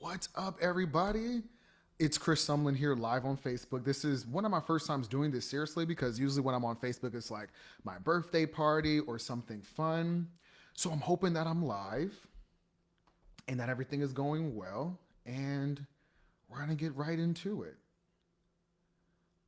What's up, everybody? It's Chris Sumlin here live on Facebook. This is one of my first times doing this seriously because usually when I'm on Facebook, it's like my birthday party or something fun. So I'm hoping that I'm live and that everything is going well, and we're going to get right into it.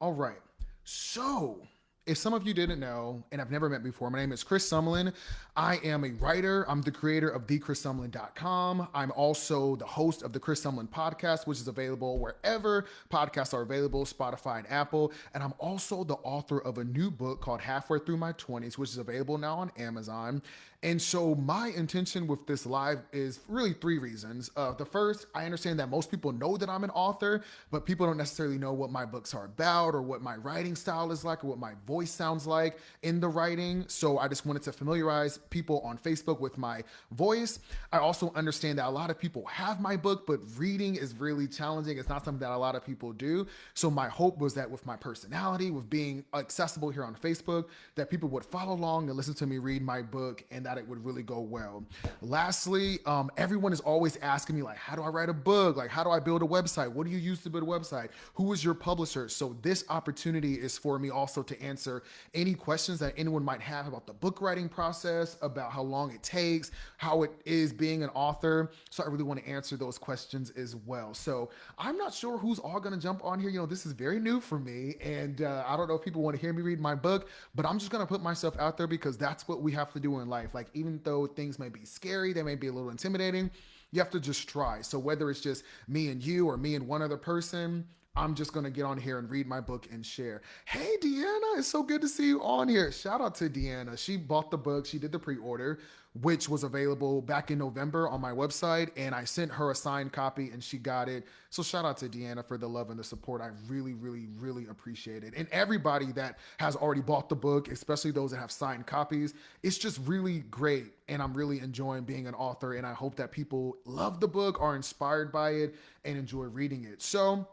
All right. So, if some of you didn't know, and I've never met before, my name is Chris Sumlin. I am a writer. I'm the creator of thechrisumlin.com. I'm also the host of the Chris Sumlin podcast, which is available wherever podcasts are available, Spotify and Apple. And I'm also the author of a new book called Halfway Through My 20s, which is available now on Amazon. And so my intention with this live is really three reasons. The first, I understand that most people know that I'm an author, but people don't necessarily know what my books are about or what my writing style is like or what my voice sounds like in the writing. So I just wanted to familiarize people on Facebook with my voice. I also understand that a lot of people have my book, but reading is really challenging. It's not something that a lot of people do. So my hope was that with my personality, with being accessible here on Facebook, that people would follow along and listen to me read my book and that it would really go well. Lastly, everyone is always asking me, like, how do I write a book? Like, how do I build a website? What do you use to build a website? Who is your publisher? So this opportunity is for me also to answer any questions that anyone might have about the book writing process, about how long it takes, how it is being an author. So I really want to answer those questions as well. So I'm not sure who's all going to jump on here. This is very new for me, and I don't know if people want to hear me read my book, but I'm just going to put myself out there because that's what we have to do in life. Like, even though things may be scary, they may be a little intimidating, you have to just try. So whether it's just me and you or me and one other person, I'm just going to get on here and read my book and share. Hey, Deanna, it's so good to see you on here. Shout out to Deanna. She bought the book. She did the pre-order, which was available back in November on my website. And I sent her a signed copy and she got it. So shout out to Deanna for the love and the support. I really, really, really appreciate it. And everybody that has already bought the book, especially those that have signed copies, it's just really great. And I'm really enjoying being an author. And I hope that people love the book, are inspired by it, and enjoy reading it. So,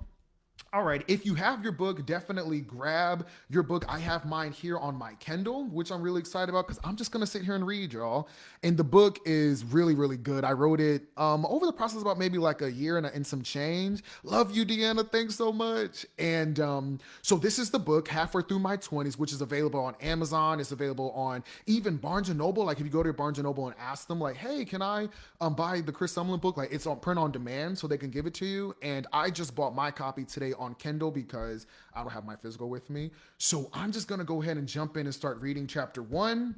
all right, if you have your book, definitely grab your book. I have mine here on my Kindle, which I'm really excited about because I'm just going to sit here and read, y'all. And the book is really, really good. I wrote it over the process about maybe like a year and some change. Love you, Deanna. Thanks so much. And so this is the book, Halfway Through My 20s, which is available on Amazon. It's available on even Barnes& & Noble. Like, if you go to Barnes& & Noble and ask them, like, hey, can I buy the Chris Sumlin book? Like, it's on print on demand, so they can give it to you. And I just bought my copy today on Kindle because I don't have my physical with me. So I'm just going to go ahead and jump in and start reading chapter one.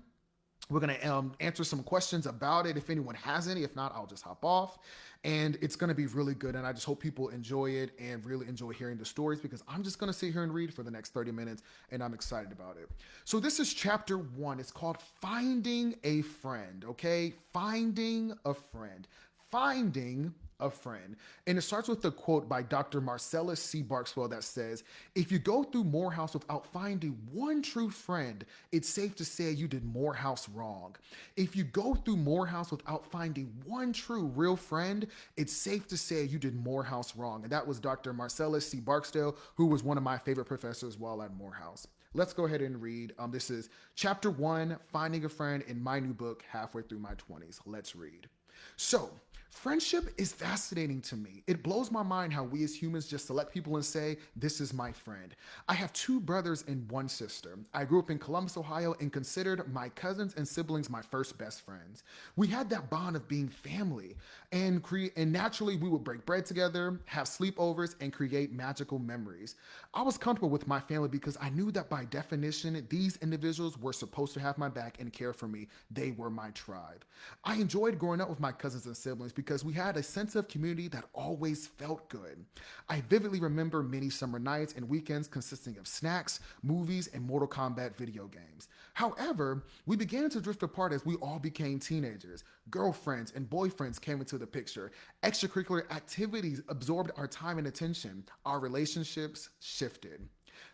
We're going to answer some questions about it if anyone has any. If not, I'll just hop off. And it's going to be really good. And I just hope people enjoy it and really enjoy hearing the stories because I'm just going to sit here and read for the next 30 minutes and I'm excited about it. So this is chapter one. It's called Finding a Friend, okay? Finding a Friend. Finding a friend. And it starts with a quote by Dr. Marcellus C. Barkswell that says, if you go through Morehouse without finding one true friend, it's safe to say you did Morehouse wrong. If you go through Morehouse without finding one true real friend, it's safe to say you did Morehouse wrong. And that was Dr. Marcellus C. Barksdale, who was one of my favorite professors while at Morehouse. Let's go ahead and read. This is chapter one, Finding a Friend, in my new book, Halfway Through My 20s. Let's read. So, friendship is fascinating to me. It blows my mind how we as humans just select people and say, this is my friend. I have two brothers and one sister. I grew up in Columbus, Ohio, and considered my cousins and siblings my first best friends. We had that bond of being family, and naturally we would break bread together, have sleepovers, and create magical memories. I was comfortable with my family because I knew that by definition, these individuals were supposed to have my back and care for me. They were my tribe. I enjoyed growing up with my cousins and siblings because we had a sense of community that always felt good. I vividly remember many summer nights and weekends consisting of snacks, movies, and Mortal Kombat video games. However, we began to drift apart as we all became teenagers. Girlfriends and boyfriends came into the picture. Extracurricular activities absorbed our time and attention. Our relationships shifted.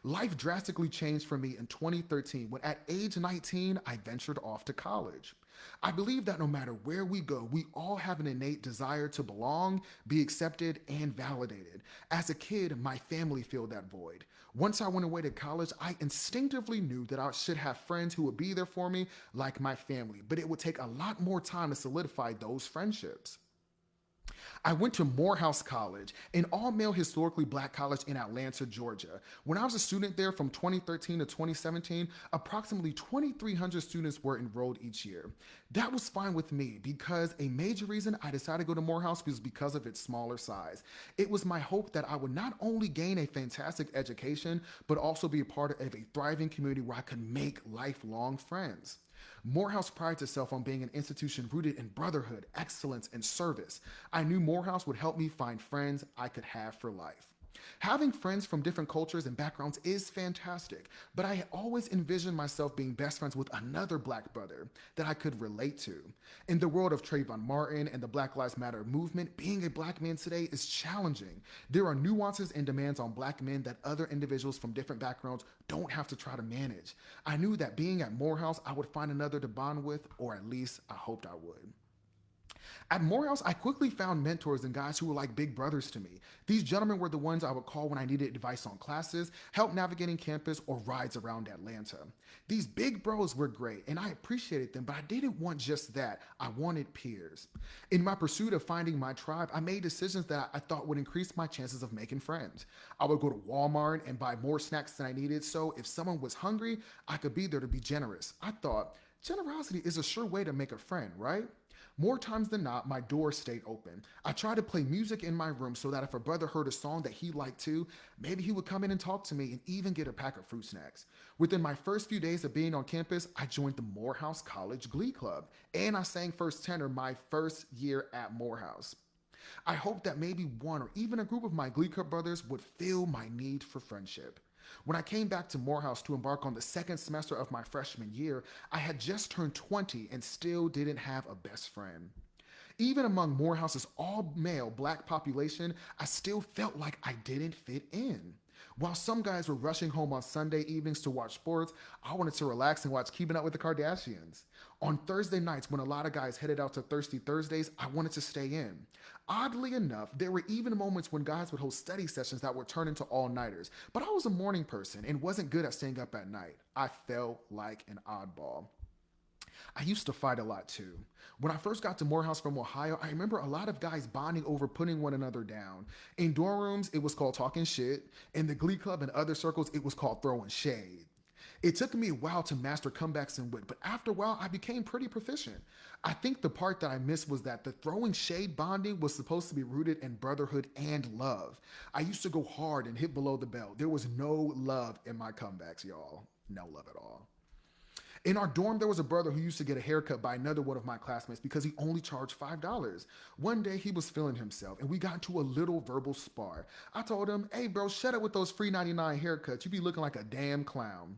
Life drastically changed for me in 2013 when at age 19, I ventured off to college. I believe that no matter where we go, we all have an innate desire to belong, be accepted, and validated. As a kid, my family filled that void. Once I went away to college, I instinctively knew that I should have friends who would be there for me like my family, but it would take a lot more time to solidify those friendships. I went to Morehouse College, an all-male historically black college in Atlanta, Georgia. When I was a student there from 2013 to 2017, approximately 2,300 students were enrolled each year. That was fine with me because a major reason I decided to go to Morehouse was because of its smaller size. It was my hope that I would not only gain a fantastic education, but also be a part of a thriving community where I could make lifelong friends. Morehouse prides itself on being an institution rooted in brotherhood, excellence, and service. I knew Morehouse would help me find friends I could have for life. Having friends from different cultures and backgrounds is fantastic, but I had always envisioned myself being best friends with another black brother that I could relate to. In the world of Trayvon Martin and the Black Lives Matter movement, being a black man today is challenging. There are nuances and demands on black men that other individuals from different backgrounds don't have to try to manage. I knew that being at Morehouse, I would find another to bond with, or at least I hoped I would. At Morehouse, I quickly found mentors and guys who were like big brothers to me. These gentlemen were the ones I would call when I needed advice on classes, help navigating campus, or rides around Atlanta. These big bros were great, and I appreciated them, but I didn't want just that. I wanted peers. In my pursuit of finding my tribe, I made decisions that I thought would increase my chances of making friends. I would go to Walmart and buy more snacks than I needed, so if someone was hungry, I could be there to be generous. I thought, generosity is a sure way to make a friend, right? More times than not, my door stayed open. I tried to play music in my room so that if a brother heard a song that he liked too, maybe he would come in and talk to me and even get a pack of fruit snacks. Within my first few days of being on campus, I joined the Morehouse College Glee Club, and I sang first tenor my first year at Morehouse. I hoped that maybe one or even a group of my Glee Club brothers would feel my need for friendship. When I came back to Morehouse to embark on the second semester of my freshman year, I had just turned 20 and still didn't have a best friend. Even among Morehouse's all male black population, I still felt like I didn't fit in. While some guys were rushing home on Sunday evenings to watch sports, I wanted to relax and watch Keeping Up with the Kardashians. On Thursday nights, when a lot of guys headed out to Thirsty Thursdays, I wanted to stay in. Oddly enough, there were even moments when guys would host study sessions that would turn into all-nighters, but I was a morning person and wasn't good at staying up at night. I felt like an oddball. I used to fight a lot too. When I first got to Morehouse from Ohio, I remember a lot of guys bonding over putting one another down. In dorm rooms, it was called talking shit. In the Glee Club and other circles, it was called throwing shade. It took me a while to master comebacks and wit, but after a while, I became pretty proficient. I think the part that I missed was that the throwing shade bonding was supposed to be rooted in brotherhood and love. I used to go hard and hit below the belt. There was no love in my comebacks, y'all. No love at all. In our dorm, there was a brother who used to get a haircut by another one of my classmates because he only charged $5. One day, he was feeling himself, and we got into a little verbal spar. I told him, hey, bro, shut up with those free 99 haircuts. You be looking like a damn clown.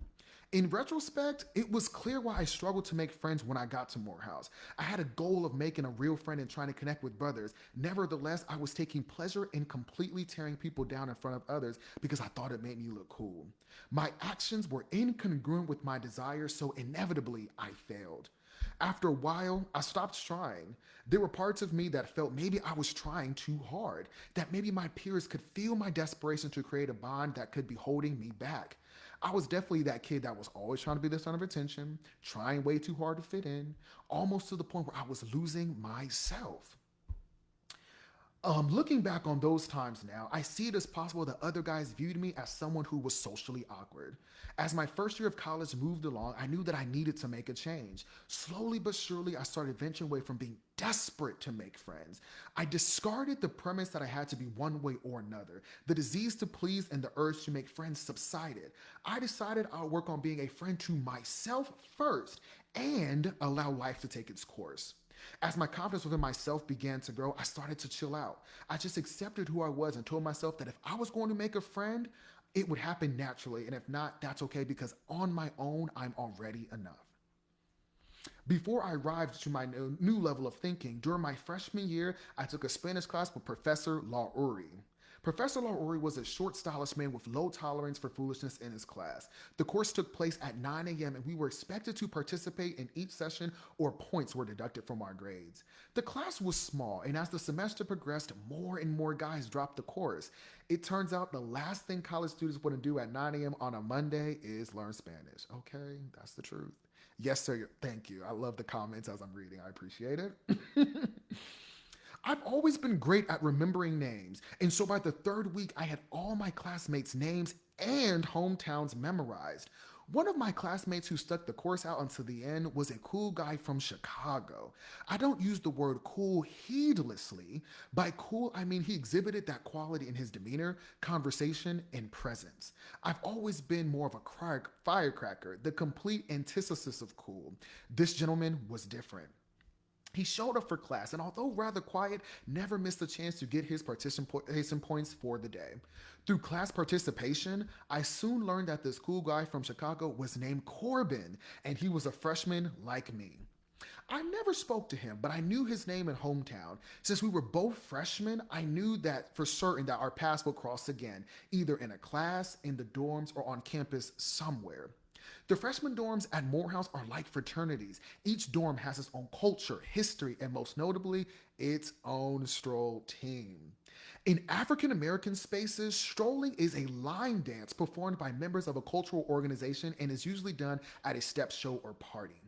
In retrospect, it was clear why I struggled to make friends when I got to Morehouse. I had a goal of making a real friend and trying to connect with brothers. Nevertheless, I was taking pleasure in completely tearing people down in front of others because I thought it made me look cool. My actions were incongruent with my desires, so inevitably I failed. After a while, I stopped trying. There were parts of me that felt maybe I was trying too hard, that maybe my peers could feel my desperation to create a bond that could be holding me back. I was definitely that kid that was always trying to be the center of attention, trying way too hard to fit in, almost to the point where I was losing myself. Looking back on those times now, I see it as possible that other guys viewed me as someone who was socially awkward. As my first year of college moved along, I knew that I needed to make a change. Slowly but surely, I started venturing away from being desperate to make friends. I discarded the premise that I had to be one way or another. The disease to please and the urge to make friends subsided. I decided I'll work on being a friend to myself first and allow life to take its course. As my confidence within myself began to grow, I started to chill out. I just accepted who I was and told myself that if I was going to make a friend, it would happen naturally. And if not, that's okay because on my own, I'm already enough. Before I arrived to my new level of thinking, during my freshman year, I took a Spanish class with Professor Lauri. Professor Lauri was a short, stylish man with low tolerance for foolishness in his class. The course took place at 9 a.m. and we were expected to participate in each session or points were deducted from our grades. The class was small, and as the semester progressed, more and more guys dropped the course. It turns out the last thing college students want to do at 9 a.m. on a Monday is learn Spanish. Okay, that's the truth. Yes, sir. Thank you. I love the comments as I'm reading. I appreciate it. I've always been great at remembering names, and so by the third week, I had all my classmates' names and hometowns memorized. One of my classmates who stuck the course out until the end was a cool guy from Chicago. I don't use the word cool heedlessly. By cool, I mean he exhibited that quality in his demeanor, conversation, and presence. I've always been more of a firecracker, the complete antithesis of cool. This gentleman was different. He showed up for class and, although rather quiet, never missed a chance to get his participation points for the day. Through class participation, I soon learned that this cool guy from Chicago was named Corbin, and he was a freshman like me. I never spoke to him, but I knew his name and hometown. Since we were both freshmen, I knew that for certain that our paths would cross again, either in a class, in the dorms, or on campus somewhere. The freshman dorms at Morehouse are like fraternities. Each dorm has its own culture, history, and most notably, its own stroll team. In African American spaces, strolling is a line dance performed by members of a cultural organization and is usually done at a step show or party.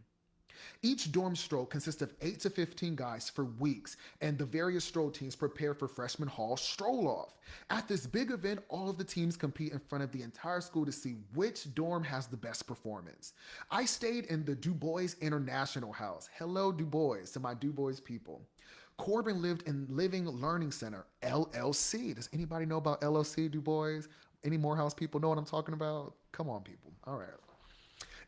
Each dorm stroll consists of 8 to 15 guys for weeks, and the various stroll teams prepare for freshman hall stroll off. At this big event, all of the teams compete in front of the entire school to see which dorm has the best performance. I stayed in the Du Bois International House. Hello, Du Bois, to my Du Bois people. Corbin lived in Living Learning Center, LLC. Does anybody know about LLC, Du Bois? Any Morehouse people know what I'm talking about? Come on, people. All right.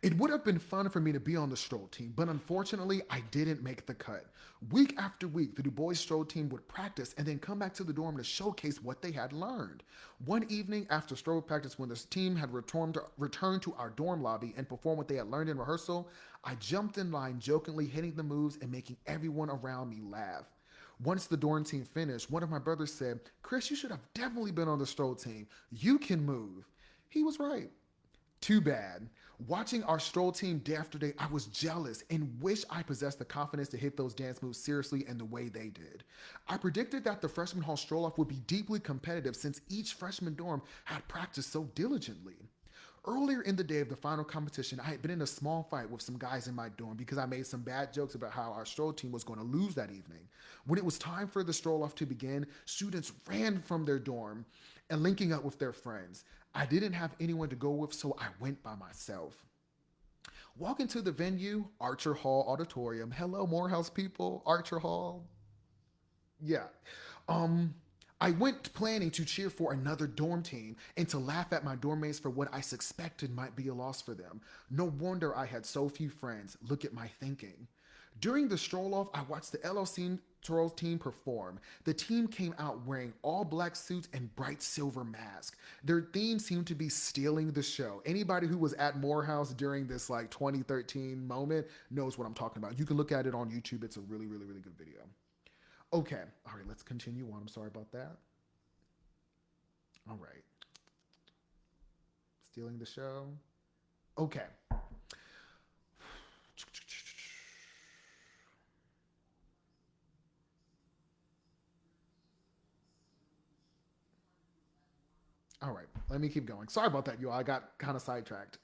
It would have been fun for me to be on the stroll team, but unfortunately, I didn't make the cut. Week after week, the Du Bois stroll team would practice and then come back to the dorm to showcase what they had learned. One evening after stroll practice, when the team had returned to our dorm lobby and performed what they had learned in rehearsal, I jumped in line, jokingly hitting the moves and making everyone around me laugh. Once the dorm team finished, one of my brothers said, "Chris, you should have definitely been on the stroll team. You can move." He was right. Too bad. Watching our stroll team day after day, I was jealous and wished I possessed the confidence to hit those dance moves seriously in the way they did. I predicted that the freshman hall stroll off would be deeply competitive since each freshman dorm had practiced so diligently. Earlier in the day of the final competition, I had been in a small fight with some guys in my dorm because I made some bad jokes about how our stroll team was going to lose that evening. When it was time for the stroll off to begin, students ran from their dorm and linking up with their friends. I didn't have anyone to go with, so I went by myself. Walking to the venue, Archer Hall Auditorium. Hello, Morehouse people. Archer Hall. Yeah. Um, I went planning to cheer for another dorm team and to laugh at my dorm mates for what I suspected might be a loss for them. No wonder I had so few friends. Look at my thinking. During the stroll off, I watched the LLC Toros team perform. The team came out wearing all black suits and bright silver masks. Their theme seemed to be stealing the show. Anybody who was at Morehouse during this like 2013 moment knows what I'm talking about. You can look at it on YouTube. It's a really, really, really good video. Okay, all right, let's continue on. I'm sorry about that. All right. Stealing the show. Okay. All right, let me keep going. Sorry about that, you all. I got kind of sidetracked.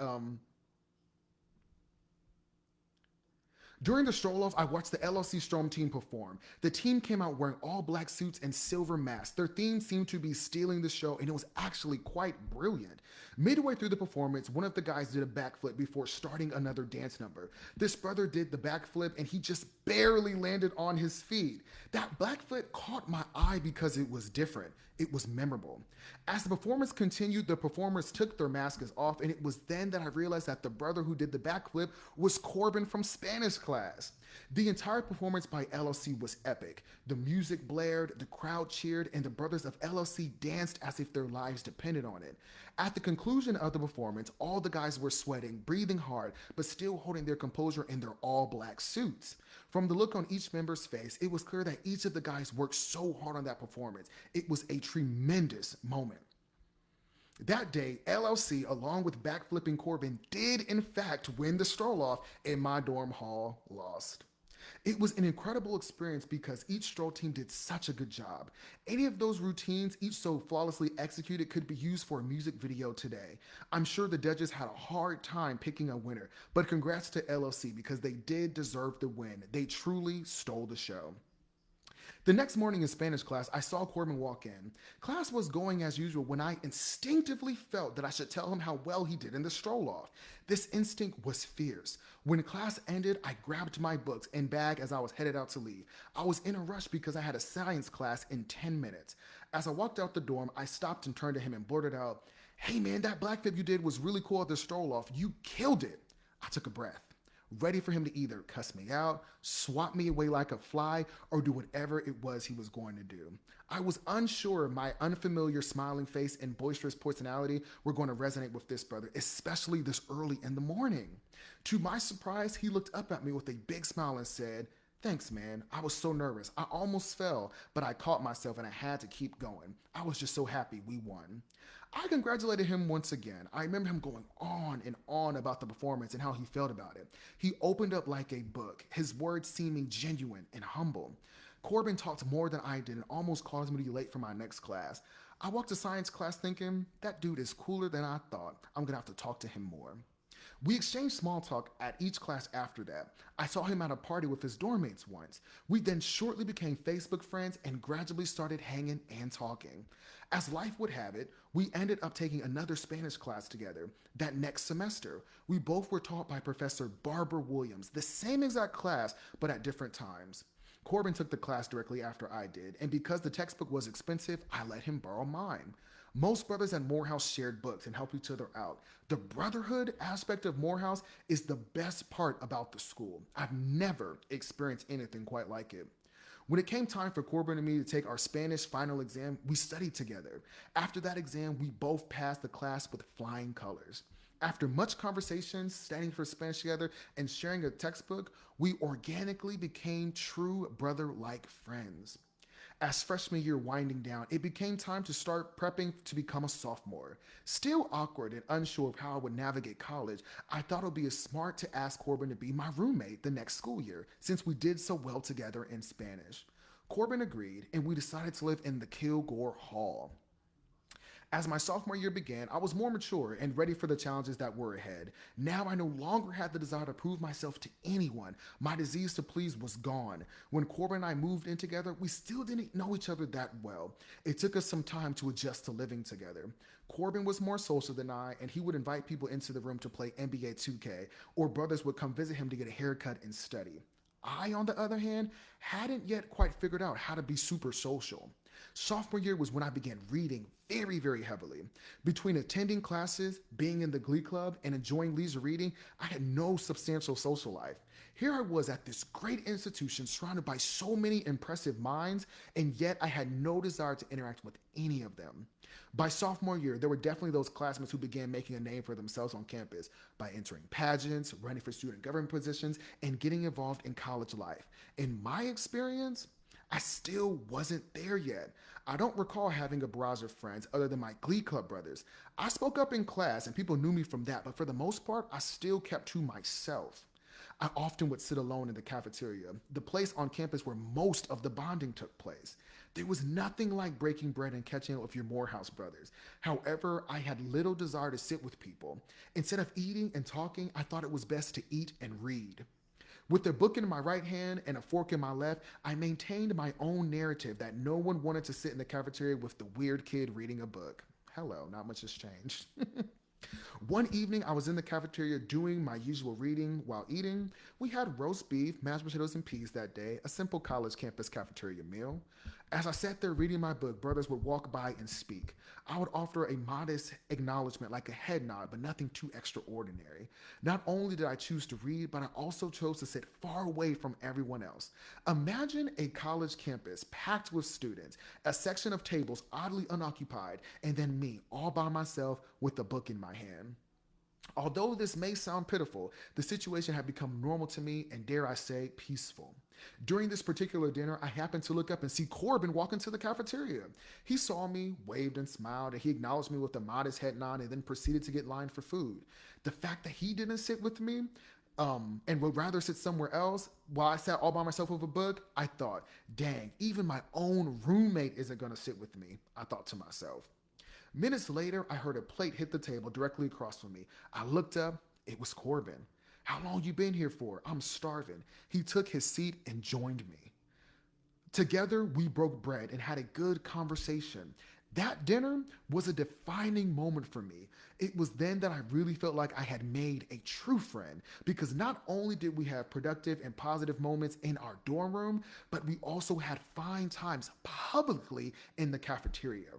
During the stroll off, I watched the LLC Strom team perform. The team came out wearing all black suits and silver masks. Their theme seemed to be stealing the show, and it was actually quite brilliant. Midway through the performance, one of the guys did a backflip before starting another dance number. This brother did the backflip, and he just barely landed on his feet. That backflip caught my eye because it was different. It was memorable. As the performance continued, the performers took their masks off, and it was then that I realized that the brother who did the backflip was Corbin from Spanish class. The entire performance by LLC was epic. The music blared, the crowd cheered, and the brothers of LLC danced as if their lives depended on it. At the conclusion of the performance, all the guys were sweating, breathing hard, but still holding their composure in their all-black suits. From the look on each member's face, it was clear that each of the guys worked so hard on that performance. It was a tremendous moment. That day, LLC, along with backflipping Corbin, did in fact win the stroll off, and my dorm hall lost. It was an incredible experience because each stroll team did such a good job. Any of those routines, each so flawlessly executed, could be used for a music video today. I'm sure the judges had a hard time picking a winner, but congrats to LLC because they did deserve the win. They truly stole the show. The next morning in Spanish class, I saw Corbin walk in. Class was going as usual when I instinctively felt that I should tell him how well he did in the stroll off. This instinct was fierce. When class ended, I grabbed my books and bag as I was headed out to leave. I was in a rush because I had a science class in 10 minutes. As I walked out the dorm, I stopped and turned to him and blurted out, "Hey man, that black flip you did was really cool at the stroll off. You killed it." I took a breath, ready for him to either cuss me out, swat me away like a fly, or do whatever it was he was going to do. I was unsure my unfamiliar smiling face and boisterous personality were going to resonate with this brother, especially this early in the morning. To my surprise, he looked up at me with a big smile and said, "Thanks, man. I was so nervous. I almost fell, but I caught myself and I had to keep going. I was just so happy we won." I congratulated him once again. I remember him going on and on about the performance and how he felt about it. He opened up like a book, his words seeming genuine and humble. Corbin talked more than I did and almost caused me to be late for my next class. I walked to science class thinking, that dude is cooler than I thought. I'm gonna have to talk to him more. We exchanged small talk at each class after that. I saw him at a party with his dorm mates once. We then shortly became Facebook friends and gradually started hanging and talking. As life would have it, we ended up taking another Spanish class together that next semester. We both were taught by Professor Barbara Williams, the same exact class, but at different times. Corbin took the class directly after I did, and because the textbook was expensive, I let him borrow mine. Most brothers at Morehouse shared books and helped each other out. The brotherhood aspect of Morehouse is the best part about the school. I've never experienced anything quite like it. When it came time for Corbin and me to take our Spanish final exam, we studied together. After that exam, we both passed the class with flying colors. After much conversation, studying for Spanish together, and sharing a textbook, we organically became true brother-like friends. As freshman year winding down, it became time to start prepping to become a sophomore. Still awkward and unsure of how I would navigate college, I thought it would be smart to ask Corbin to be my roommate the next school year, since we did so well together in Spanish. Corbin agreed, and we decided to live in the Kilgore Hall. As my sophomore year began, I was more mature and ready for the challenges that were ahead. Now I no longer had the desire to prove myself to anyone. My disease to please was gone. When Corbin and I moved in together, we still didn't know each other that well. It took us some time to adjust to living together. Corbin was more social than I, and he would invite people into the room to play NBA 2K, or brothers would come visit him to get a haircut and study. I, on the other hand, hadn't yet quite figured out how to be super social. Sophomore year was when I began reading very, very heavily. Between attending classes, being in the Glee Club, and enjoying leisure reading, I had no substantial social life. Here I was at this great institution surrounded by so many impressive minds, and yet I had no desire to interact with any of them. By sophomore year, there were definitely those classmates who began making a name for themselves on campus by entering pageants, running for student government positions, and getting involved in college life. In my experience, I still wasn't there yet. I don't recall having a barrage of friends other than my Glee Club brothers. I spoke up in class and people knew me from that, but for the most part, I still kept to myself. I often would sit alone in the cafeteria, the place on campus where most of the bonding took place. There was nothing like breaking bread and catching up with your Morehouse brothers. However, I had little desire to sit with people. Instead of eating and talking, I thought it was best to eat and read. With a book in my right hand and a fork in my left, I maintained my own narrative that no one wanted to sit in the cafeteria with the weird kid reading a book. Hello, not much has changed. One evening, I was in the cafeteria doing my usual reading while eating. We had roast beef, mashed potatoes, and peas that day, a simple college campus cafeteria meal. As I sat there reading my book, brothers would walk by and speak. I would offer a modest acknowledgement like a head nod, but nothing too extraordinary. Not only did I choose to read, but I also chose to sit far away from everyone else. Imagine a college campus packed with students, a section of tables oddly unoccupied, and then me all by myself with a book in my hand. Although this may sound pitiful, the situation had become normal to me and, dare I say, peaceful. During this particular dinner, I happened to look up and see Corbin walk into the cafeteria. He saw me, waved and smiled, and he acknowledged me with a modest head nod and then proceeded to get lined for food. The fact that he didn't sit with me and would rather sit somewhere else while I sat all by myself with a book, I thought, dang, even my own roommate isn't going to sit with me, I thought to myself. Minutes later, I heard a plate hit the table directly across from me. I looked up. It was Corbin. "How long you been here for? I'm starving." He took his seat and joined me. Together, we broke bread and had a good conversation. That dinner was a defining moment for me. It was then that I really felt like I had made a true friend because not only did we have productive and positive moments in our dorm room, but we also had fine times publicly in the cafeteria.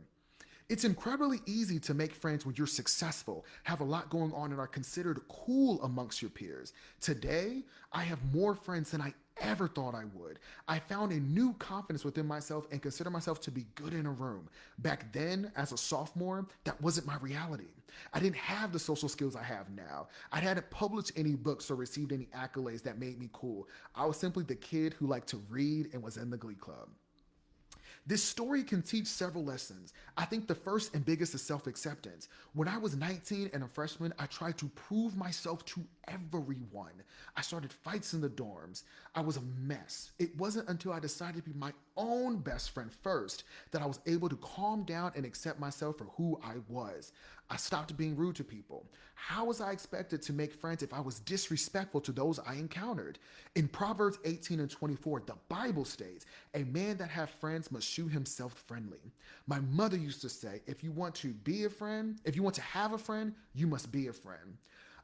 It's incredibly easy to make friends when you're successful, have a lot going on, and are considered cool amongst your peers. Today, I have more friends than I ever thought I would. I found a new confidence within myself and consider myself to be good in a room. Back then, as a sophomore, that wasn't my reality. I didn't have the social skills I have now. I hadn't published any books or received any accolades that made me cool. I was simply the kid who liked to read and was in the Glee Club. This story can teach several lessons. I think the first and biggest is self acceptance. When I was 19 and a freshman, I tried to prove myself to everyone. I started fights in the dorms. I was a mess. It wasn't until I decided to be my own best friend first that I was able to calm down and accept myself for who I was. I stopped being rude to people. How was I expected to make friends if I was disrespectful to those I encountered? In Proverbs 18 and 24, the Bible states, a man that hath friends must shew himself friendly. My mother used to say, if you want to have a friend, you must be a friend.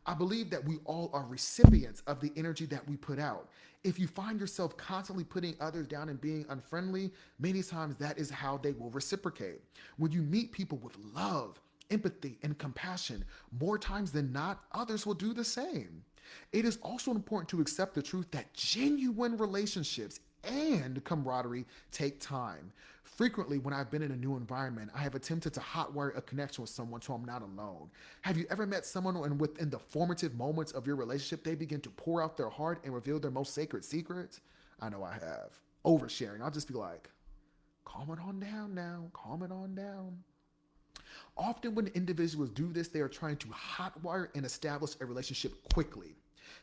I believe that we all are recipients of the energy that we put out. If you find yourself constantly putting others down and being unfriendly, many times that is how they will reciprocate. When you meet people with love, empathy, and compassion, more times than not, others will do the same. It is also important to accept the truth that genuine relationships and camaraderie take time. Frequently, when I've been in a new environment, I have attempted to hotwire a connection with someone so I'm not alone. Have you ever met someone and within the formative moments of your relationship, they begin to pour out their heart and reveal their most sacred secrets? I know I have. Oversharing. I'll just be like, calm it on down now, calm it on down. Often, when individuals do this, they are trying to hotwire and establish a relationship quickly.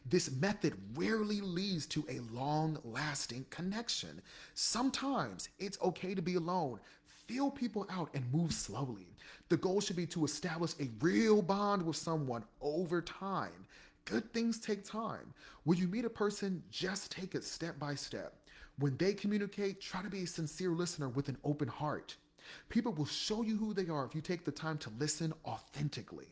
This method rarely leads to a long lasting connection. Sometimes it's okay to be alone, feel people out, and move slowly. The goal should be to establish a real bond with someone over time. Good things take time. When you meet a person, just take it step by step. When they communicate, try to be a sincere listener with an open heart. People will show you who they are if you take the time to listen authentically.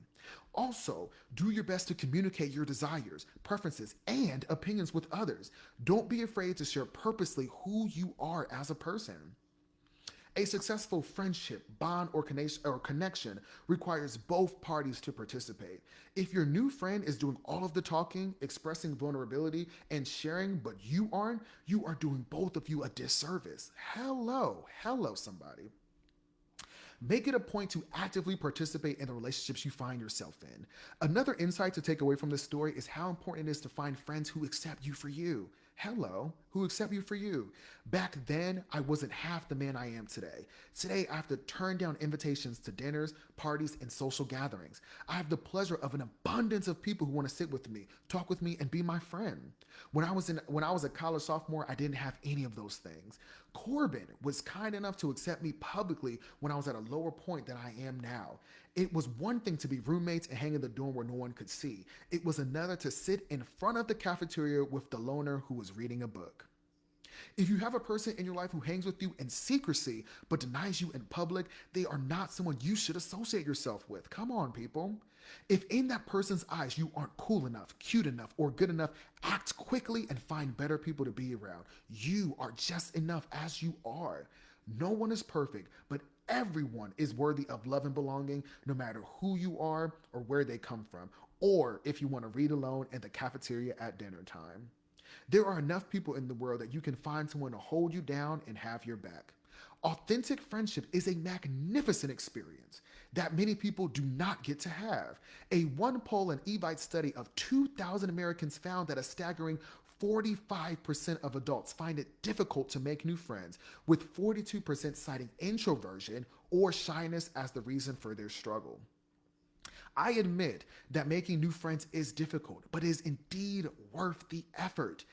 Also, do your best to communicate your desires, preferences, and opinions with others. Don't be afraid to share purposely who you are as a person. A successful friendship, bond, or connection requires both parties to participate. If your new friend is doing all of the talking, expressing vulnerability, and sharing, but you aren't, you are doing both of you a disservice. Hello, somebody. Make it a point to actively participate in the relationships you find yourself in. Another insight to take away from this story is how important it is to find friends who accept you for you. Who accept you for you. Back then, I wasn't half the man I am today. Today, I have to turn down invitations to dinners, parties, and social gatherings. I have the pleasure of an abundance of people who want to sit with me, talk with me, and be my friend. When I was a college sophomore, I didn't have any of those things. Corbin was kind enough to accept me publicly when I was at a lower point than I am now. It was one thing to be roommates and hang in the dorm where no one could see. It was another to sit in front of the cafeteria with the loner who was reading a book. If you have a person in your life who hangs with you in secrecy but denies you in public, they are not someone you should associate yourself with. Come on, people. If in that person's eyes you aren't cool enough, cute enough, or good enough, act quickly and find better people to be around. You are just enough as you are. No one is perfect, but everyone is worthy of love and belonging, no matter who you are or where they come from, or if you want to read alone in the cafeteria at dinner time. There are enough people in the world that you can find someone to hold you down and have your back. Authentic friendship is a magnificent experience that many people do not get to have. A one poll and Evite study of 2,000 Americans found that a staggering 45% of adults find it difficult to make new friends, with 42% citing introversion or shyness as the reason for their struggle. I admit that making new friends is difficult, but is indeed worth the effort.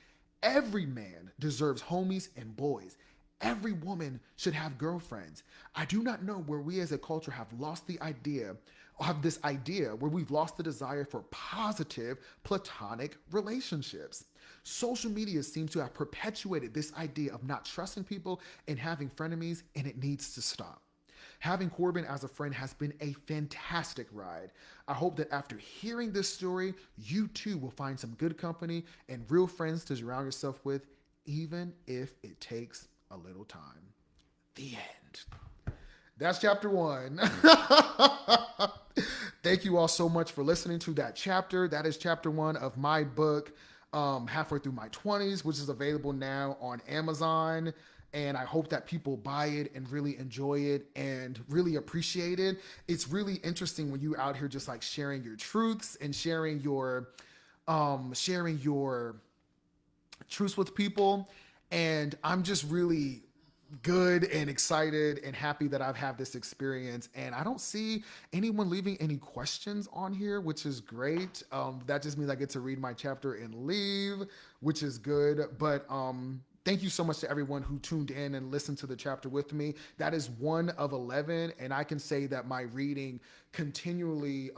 Every man deserves homies and boys. Every woman should have girlfriends. I do not know where we as a culture have lost the idea, have this idea where we've lost the desire for positive platonic relationships. Social media seems to have perpetuated this idea of not trusting people and having frenemies, and it needs to stop. Having Corbin as a friend has been a fantastic ride. I hope that after hearing this story, you too will find some good company and real friends to surround yourself with, even if it takes a little time. The end. That's chapter 1. Thank you all so much for listening to that chapter. That is chapter 1 of my book, Halfway Through My 20s, which is available now on Amazon. And I hope that people buy it and really enjoy it and really appreciate it. It's really interesting when you out here just like sharing your truths and sharing your truths with people. And I'm just really good and excited and happy that I've had this experience. And I don't see anyone leaving any questions on here, which is great. That just means I get to read my chapter and leave, which is good. But thank you so much to everyone who tuned in and listened to the chapter with me. That is 1 of 11. And I can say that my reading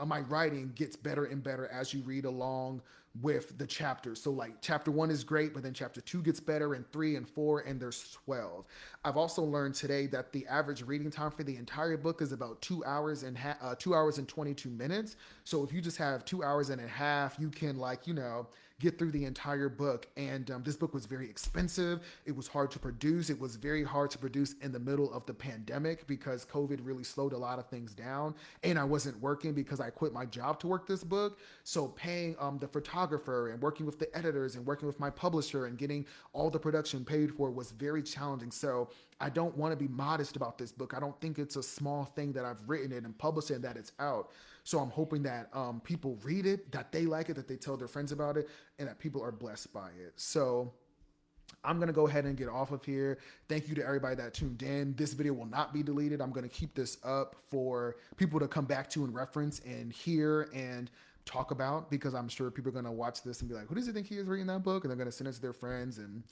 my writing gets better and better as you read along with the chapters. So like chapter 1 is great, but then chapter 2 gets better, and 3 and 4, and there's 12. I've also learned today that the average reading time for the entire book is about 2 hours and 22 minutes. So if you just have 2 hours and a half, you can get through the entire book. And this book was very expensive. It was hard to produce. It was very hard to produce in the middle of the pandemic because COVID really slowed a lot of things down. And I wasn't working because I quit my job to work this book. So paying the photographer and working with the editors and working with my publisher and getting all the production paid for was very challenging. So I don't want to be modest about this book. I don't think it's a small thing that I've written it and published it and that it's out. So I'm hoping that people read it, that they like it, that they tell their friends about it, and that people are blessed by it. So I'm going to go ahead and get off of here. Thank you to everybody that tuned in. This video will not be deleted. I'm going to keep this up for people to come back to and reference and hear and talk about, because I'm sure people are going to watch this and be like, who does he think he is reading that book? And they're going to send it to their friends and,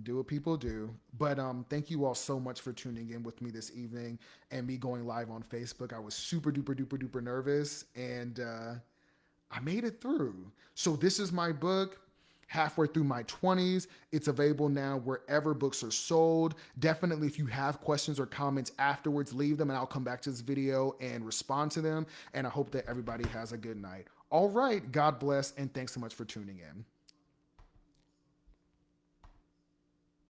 do what people do. But thank you all so much for tuning in with me this evening and me going live on Facebook. I was super duper duper duper nervous, and I made it through. So this is my book, Halfway Through My 20s. It's available now wherever books are sold. Definitely, if you have questions or comments afterwards, leave them and I'll come back to this video and respond to them. And I hope that everybody has a good night. All right. God bless. And thanks so much for tuning in.